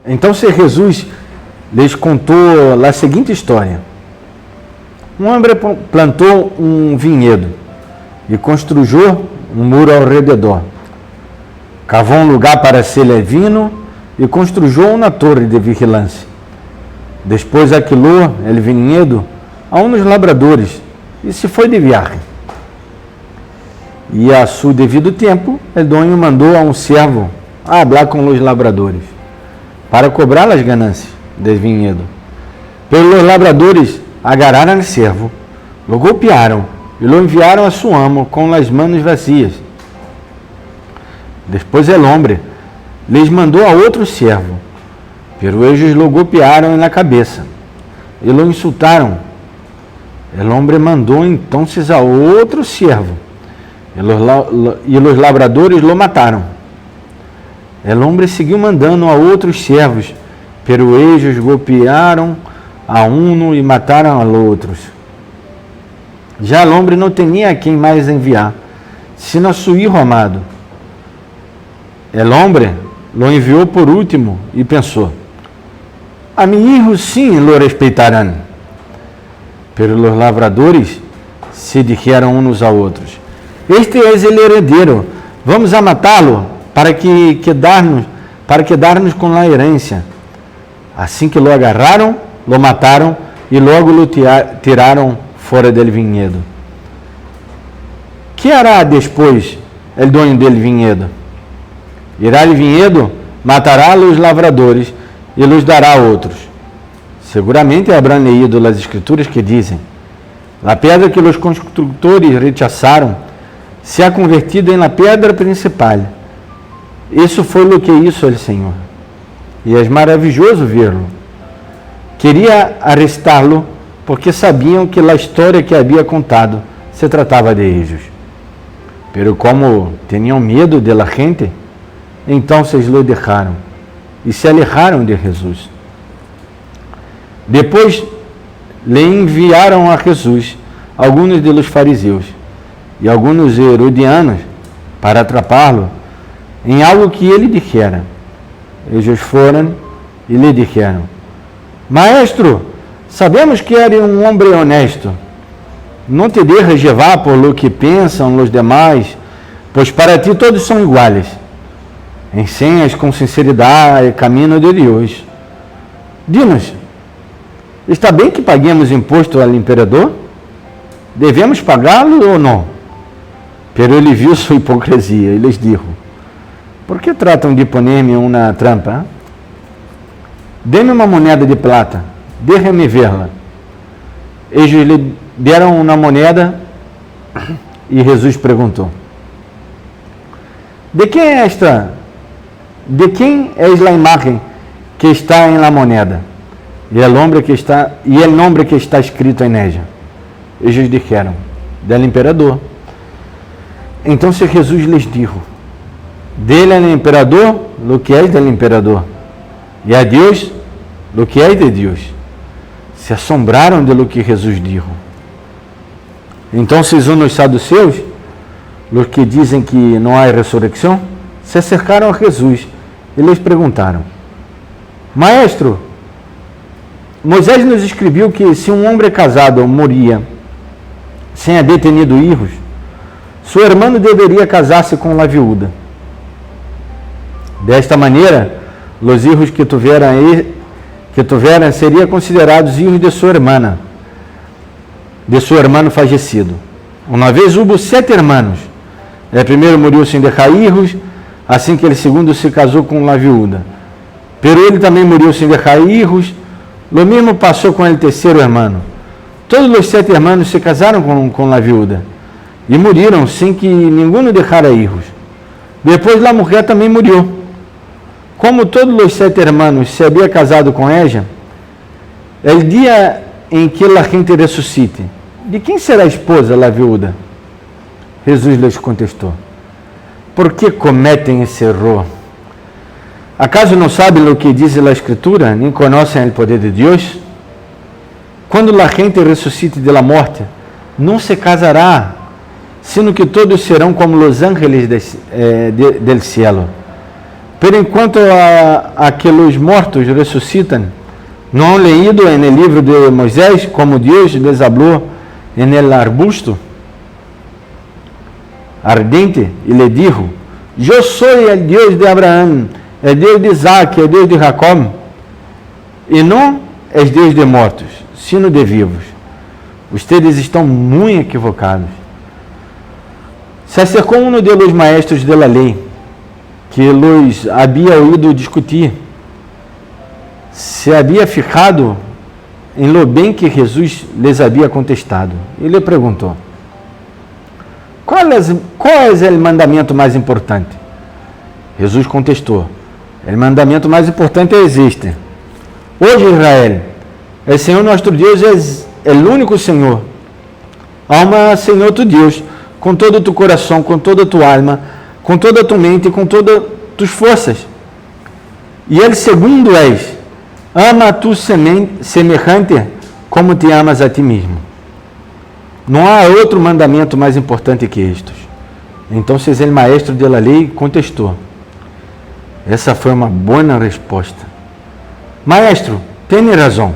Então Jesus lhes contou a seguinte história. Um homem plantou um vinhedo e construiu um muro ao redor. Cavou um lugar para ser levino e construiu uma torre de vigilância. Depois alquilou o vinhedo a uns labradores e se foi de viagem. E a seu devido tempo, o dono mandou a um servo a falar com os labradores para cobrar as ganâncias do vinhedo. Pero os labradores agarraram o servo, o golpearam e o enviaram a seu amo com as mãos vazias. Depois o homem lhes mandou a outro servo, pero eles o golpearam na cabeça e o insultaram. O homem mandou então a outro servo e os labradores o mataram. O homem seguiu mandando a outros servos, pero eles golpearam a um e mataram a outros. Já o homem não tinha a quem mais enviar, sino a seu filho amado. O homem lo enviou por último e pensou: a mi hijo sim lo respeitarão. Pero os lavradores se dijeron uns a outros: este é o herdeiro, vamos a matá-lo para quedar-nos com a herência. Assim que lo agarraram, lo mataram e logo lo tiraram fora do vinhedo. Que hará depois o dono do vinhedo? Irá ao vinhedo, matará os lavradores e los dará a outros. Seguramente habrán leído as escrituras que dizem: a pedra que os construtores rechazaram se ha convertido em la pedra principal. Isso foi o que hizo o Senhor. E é maravilhoso vê-lo. Queria arrestá-lo porque sabiam que a história que havia contado se tratava de ellos. Pero como tinham medo de la gente, então se lo deixaram e se alejaram de Jesus. Depois lhe enviaram a Jesus alguns dos fariseus e alguns herodianos para atrapá-lo em algo que ele dijera. Eles foram e lhe disseram: Maestro, sabemos que eres um homem honesto. Não te deixes levar por lo que pensam os demais, pois para ti todos são iguais. Enseñas com sinceridade o caminho de Deus. Dinos, está bem que paguemos imposto ao imperador? Devemos pagá-lo ou não? Pero ele viu sua hipocrisia e lhes disse: por que tratam de poner-me uma trampa? Dê-me uma moneda de prata, deixe-me vê-la. Eles lhe deram uma moneda e Jesus perguntou: de quem é esta? De quem é a imagem que está em la moneda? E o nome que está escrito em ella? Eles disseram: del imperador. Então Jesus lhes disse: dele al imperador lo que é del imperador, e a Deus lo que é de Deus. Se assombraram de lo que Jesus disse. Então os saduceus, os que dizem que não há ressurreição, se acercaram a Jesus e lhes perguntaram: Maestro, Moisés nos escreveu que se um homem casado moria sem haver tenido filhos, seu irmão deveria casar-se com a viúva. Desta maneira, os filhos que tiveram seriam considerados filhos de sua irmã, de seu irmão falecido. Uma vez houve 7 irmãos. O primeiro morreu sem deixar filhos, assim que o segundo se casou com a viúva. Pero ele também morreu sem deixar filhos. Lo mesmo passou com o terceiro irmão. Todos os 7 irmãos se casaram com a viúva e morreram sem que nenhum deixara filhos. Depois a mulher também morreu. Como todos os 7 irmãos se havia casado com ella, o dia em que a gente ressuscite, de quem será a esposa, a viúva? Jesus lhes contestou: por que cometem esse erro? ¿Acaso não sabem o que diz a Escritura, nem conhecem o poder de Deus? Quando a gente ressuscite de la morte, não se casará, sino que todos serão como os ángeles del cielo. Pero enquanto a que os mortos ressuscitam, ¿no han leído en el libro de Moisés como Dios les habló en el arbusto ardente y le dijo: yo soy el Dios de Abraham, el Dios de Isaac, el Dios de Jacob, y no es Dios de mortos, sino de vivos? Ustedes estão muito equivocados. Se acercou um de los maestros de la ley, que los había oído discutir. Se havia fijado em lo bem que Jesus les havia contestado. E lhe perguntou: qual é o mandamento mais importante? Jesus contestou: o mandamento mais importante é este: hoje, Israel, o Senhor nosso Deus é o único Senhor. Ama, Senhor tu Deus, com todo o teu coração, com toda a tua alma, com toda a tua mente e com todas as tuas forças. E ele segundo és: ama a tu semelhante como te amas a ti mesmo. Não há outro mandamento mais importante que estes. Então, o maestro de la lei contestou. Essa foi uma boa resposta. Maestro, tem razão.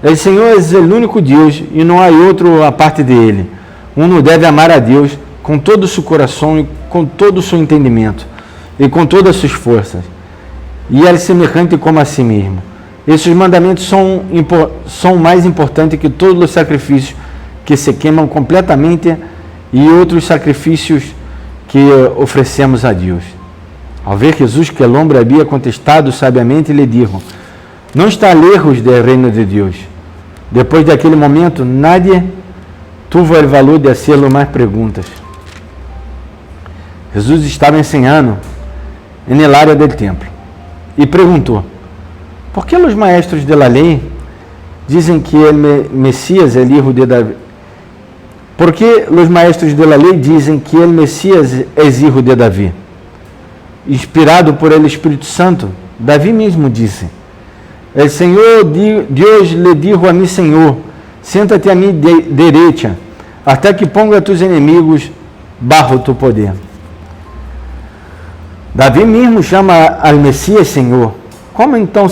O Senhor é o único Deus e não há outro a parte dele. Um deve amar a Deus com todo o seu coração e com todo o seu entendimento e com todas as suas forças. E é semelhante como a si mesmo. Esses mandamentos são mais importantes que todos os sacrifícios que se queimam completamente e outros sacrifícios que oferecemos a Deus. Ao ver Jesus que o homem havia contestado sabiamente, lhe disse: não está lejos do reino de Deus. Depois daquele momento, nadie tuvo o valor de hacerlo mais perguntas. Jesus estava ensinando na área do templo e perguntou: por que os maestros de la lei dizem que o Messias é filho de Davi? Por que os maestros de la lei dizem que o Messias é filho de Davi? Inspirado por el Espírito Santo, Davi mesmo disse: el Senhor Deus lhe dijo a mi Senhor: senta-te a mi derecha, até que ponga tus inimigos bajo tu poder. Davi mesmo chama al Messias Senhor. Como então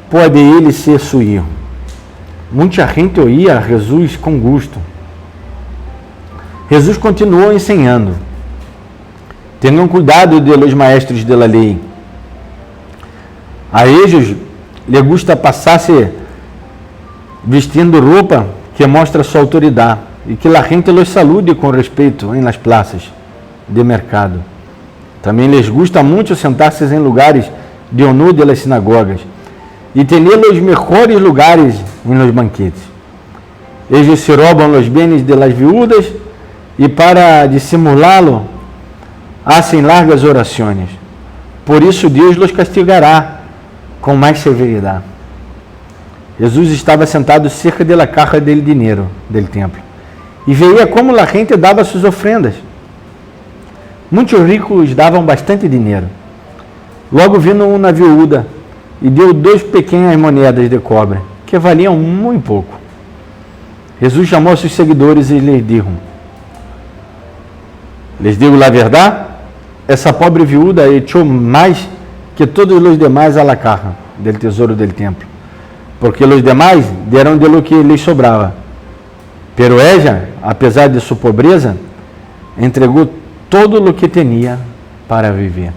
pode ele ser seu filho? Muita gente oía a Jesus com gosto. Jesus continuou ensinando: tenham cuidado de los maestros de la lei. A ellos lhe gusta passar-se vestindo roupa que mostra sua autoridade e que a gente los salude com respeito em las plazas de mercado. Também lhes gusta muito sentar-se em lugares de honor de las sinagogas e ter os melhores lugares em los banquetes. Eles se roubam os bens de las viúvas e para dissimulá-lo hacen largas orações. Por isso Deus los castigará com mais severidade. Jesus estava sentado cerca da caja del dinheiro del templo e veia como a gente dava suas ofrendas. Muitos ricos davam bastante dinheiro. Logo vindo uma viúva e deu 2 pequenas moedas de cobre, que valiam muito pouco. Jesus chamou seus seguidores e lhes disse: les digo a verdade, essa pobre viúva echou mais que todos os demais a la caja del tesouro del templo, porque os demais deram de lo que lhes sobrava. Pero ella, apesar de sua pobreza, entregou todo o que tinha para viver.